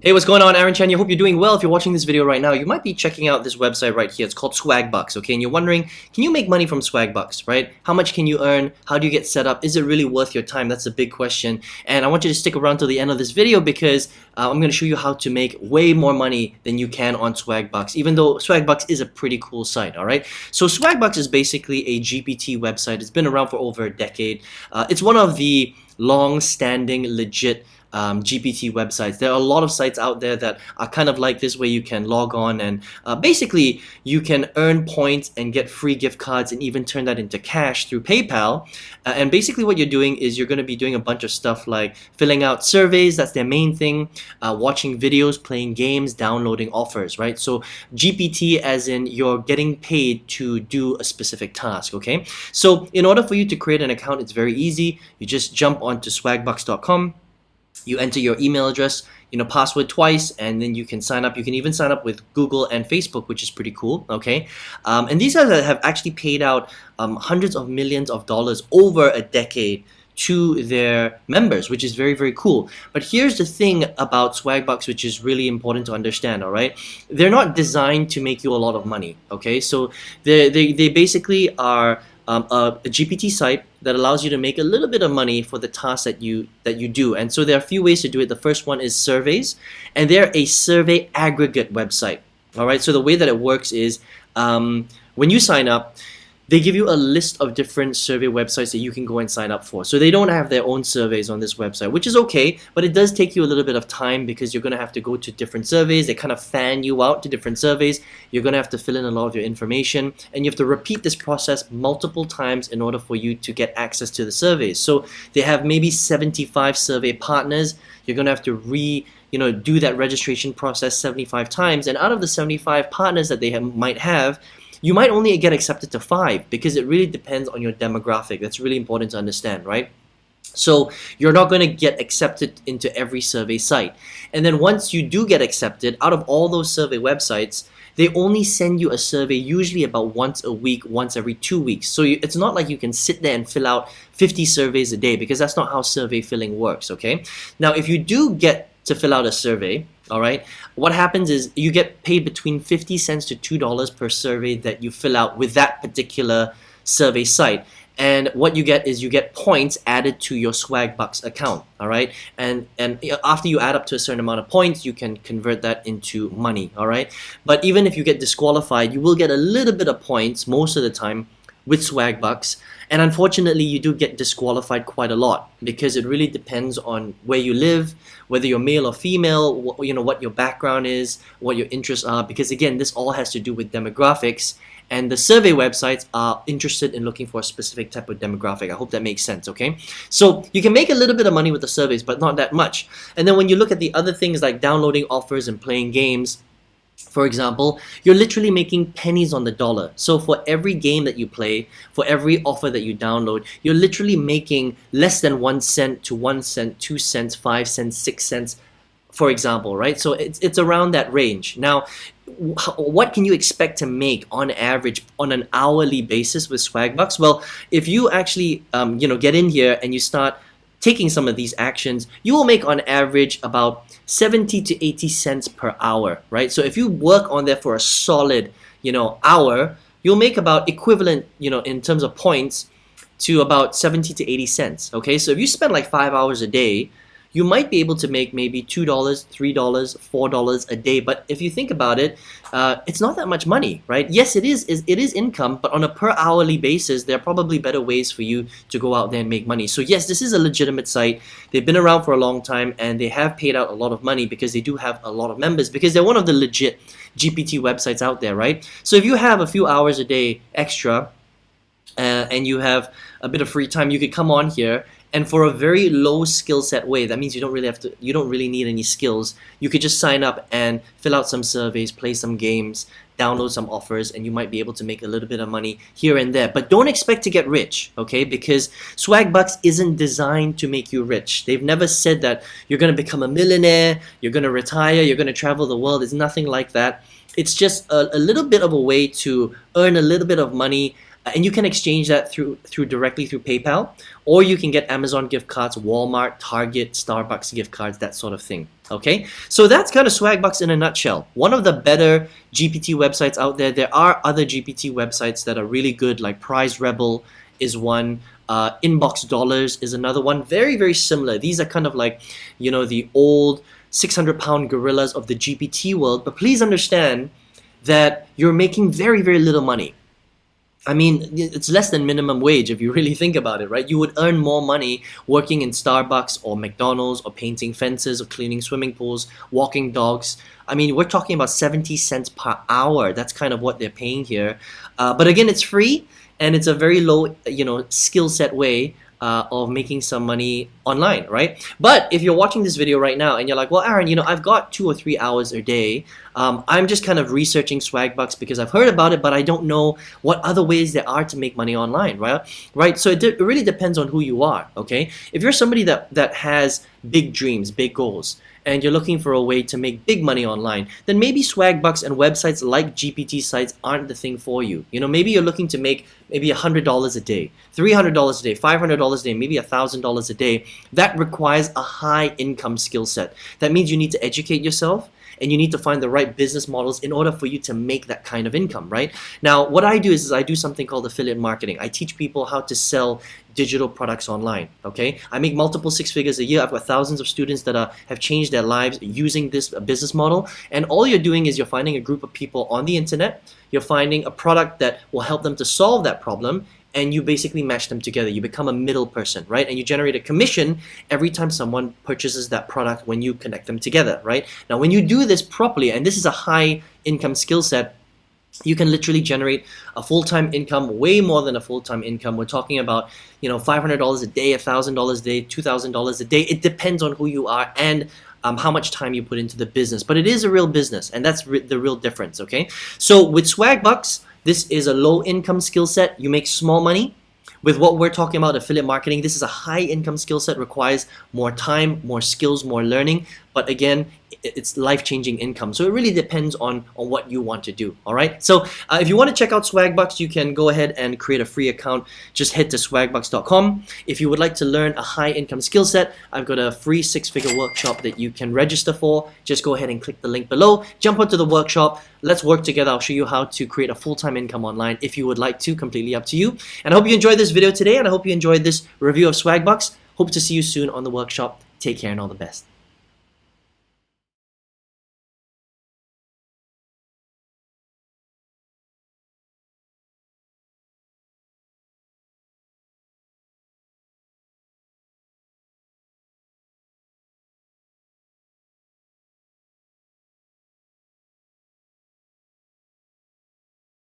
Hey, what's going on? Aaron Chen here. Hope you're doing well. If you're watching this video right now, you might be checking out this website right here. It's called Swagbucks, okay? And you're wondering, can you make money from Swagbucks, right? How much can you earn? How do you get set up? Is it really worth your time? That's a big question. And I want you to stick around till the end of this video because I'm going to show you how to make way more money than you can on Swagbucks, even though Swagbucks is a pretty cool site, all right? So Swagbucks is basically a GPT website. It's been around for over a decade. It's one of the long-standing, legit GPT websites. There are a lot of sites out there that are kind of like this, where you can log on and basically you can earn points and get free gift cards and even turn that into cash through PayPal. And basically what you're doing is you're going to be doing a bunch of stuff like filling out surveys. That's their main thing. Watching videos, playing games, downloading offers, right? So GPT as in you're getting paid to do a specific task, okay? So in order for you to create an account, it's very easy. You just jump onto swagbucks.com. You enter your email address, password twice, and then you can sign up. You can even sign up with Google and Facebook, which is pretty cool, okay? And these guys have actually paid out hundreds of millions of dollars over a decade to their members, which is very, very cool. But here's the thing about Swagbucks, which is really important to understand, all right? They're not designed to make you a lot of money, okay? So they basically are a GPT site that allows you to make a little bit of money for the tasks that you do. And so there are a few ways to do it. The first one is surveys, and they're a survey aggregate website. All right, so the way that it works is when you sign up, they give you a list of different survey websites that you can go and sign up for. So they don't have their own surveys on this website, which is okay, but it does take you a little bit of time because you're going to have to go to different surveys. They kind of fan you out to different surveys. You're going to have to fill in a lot of your information, and you have to repeat this process multiple times in order for you to get access to the surveys. So they have maybe 75 survey partners. You're going to have to do that registration process 75 times, and out of the 75 partners that they might have, you might only get accepted to 5 because it really depends on your demographic. That's really important to understand, right? So you're not going to get accepted into every survey site. And then once you do get accepted, out of all those survey websites, they only send you a survey usually about once a week, once every 2 weeks. So it's not like you can sit there and fill out 50 surveys a day, because that's not how survey filling works, okay? Now, if you do get to fill out a survey, all right, what happens is you get paid between 50 cents to $2 per survey that you fill out with that particular survey site. And what you get is you get points added to your Swagbucks account, all right? And after you add up to a certain amount of points, you can convert that into money, all right? But even if you get disqualified, you will get a little bit of points most of the time with Swagbucks. And unfortunately, you do get disqualified quite a lot because it really depends on where you live, whether you're male or female, what your background is, what your interests are, because again, this all has to do with demographics, and the survey websites are interested in looking for a specific type of demographic. I hope that makes sense, okay? So you can make a little bit of money with the surveys, but not that much. And then when you look at the other things like downloading offers and playing games, for example, you're literally making pennies on the dollar. So for every game that you play, for every offer that you download, you're literally making less than 1 cent to 1 cent, 2 cents, 5 cents, 6 cents, for example, right? So it's around that range. Now, what can you expect to make on average on an hourly basis with Swagbucks? Well, if you actually get in here and you start taking some of these actions, you will make on average about 70 to 80 cents per hour, right? So if you work on there for a solid, hour, you'll make about equivalent, in terms of points, to about 70 to 80 cents, okay? So if you spend like 5 hours a day, you might be able to make maybe $2, $3, $4 a day. But if you think about it, it's not that much money, right? Yes, it is income, but on a per hourly basis, there are probably better ways for you to go out there and make money. So yes, this is a legitimate site. They've been around for a long time, and they have paid out a lot of money because they do have a lot of members, because they're one of the legit GPT websites out there, right? So if you have a few hours a day extra, and you have a bit of free time, you could come on here, and for a very low skill set way, that means you don't really need any skills. You could just sign up and fill out some surveys, play some games, download some offers, and you might be able to make a little bit of money here and there. But don't expect to get rich, okay? Because Swagbucks isn't designed to make you rich. They've never said that you're going to become a millionaire, you're going to retire, you're going to travel the world. It's nothing like that. It's just a little bit of a way to earn a little bit of money and you can exchange that through directly through PayPal, or you can get Amazon gift cards, Walmart, Target, Starbucks gift cards, that sort of thing. Okay, so that's kind of Swagbucks in a nutshell. One of the better GPT websites out there. There are other GPT websites that are really good, like Prize Rebel is one. Inbox Dollars is another one. Very, very similar. These are kind of like, you know, the old 600-pound gorillas of the GPT world. But please understand that you're making very, very little money. I mean, it's less than minimum wage if you really think about it, right? You would earn more money working in Starbucks or McDonald's or painting fences or cleaning swimming pools, walking dogs. I mean, we're talking about 70 cents per hour. That's kind of what they're paying here. But again, it's free, and it's a very low, you know, skill set way of making some money online, right? But if you're watching this video right now and you're like, well, Aaron, you know, I've got 2 or 3 hours a day. I'm just kind of researching Swagbucks because I've heard about it, but I don't know what other ways there are to make money online, right? So it really depends on who you are, okay? If you're somebody that has big dreams, big goals, and you're looking for a way to make big money online, then maybe Swagbucks and websites like GPT sites aren't the thing for you. You know, maybe you're looking to make maybe $100 a day, $300 a day, $500 a day, maybe $1,000 a day. That requires a high income skill set. That means you need to educate yourself, and you need to find the right business models in order for you to make that kind of income, right? Now, what I do is I do something called affiliate marketing. I teach people how to sell digital products online, okay? I make multiple 6 figures a year. I've got thousands of students that have changed their lives using this business model. And all you're doing is you're finding a group of people on the internet. You're finding a product that will help them to solve that problem, and you basically match them together. You become a middle person, right? And you generate a commission every time someone purchases that product when you connect them together, right? Now, when you do this properly, and this is a high income skill set, you can literally generate a full-time income, way more than a full-time income. We're talking about, you know, $500 a day, $1,000 a day, $2,000 a day. It depends on who you are and how much time you put into the business. But it is a real business, and that's the real difference, okay? So with Swagbucks, this is a low income skill set. You make small money. With what we're talking about, affiliate marketing, this is a high income skill set, requires more time, more skills, more learning. But again, it's life-changing income. So it really depends on what you want to do, all right? So if you want to check out Swagbucks, you can go ahead and create a free account. Just head to swagbucks.com. If you would like to learn a high income skill set, I've got a free 6-figure workshop that you can register for. Just go ahead and click the link below. Jump onto the workshop. Let's work together. I'll show you how to create a full-time income online if you would like to, completely up to you. And I hope you enjoyed this video today, and I hope you enjoyed this review of Swagbucks. Hope to see you soon on the workshop. Take care and all the best.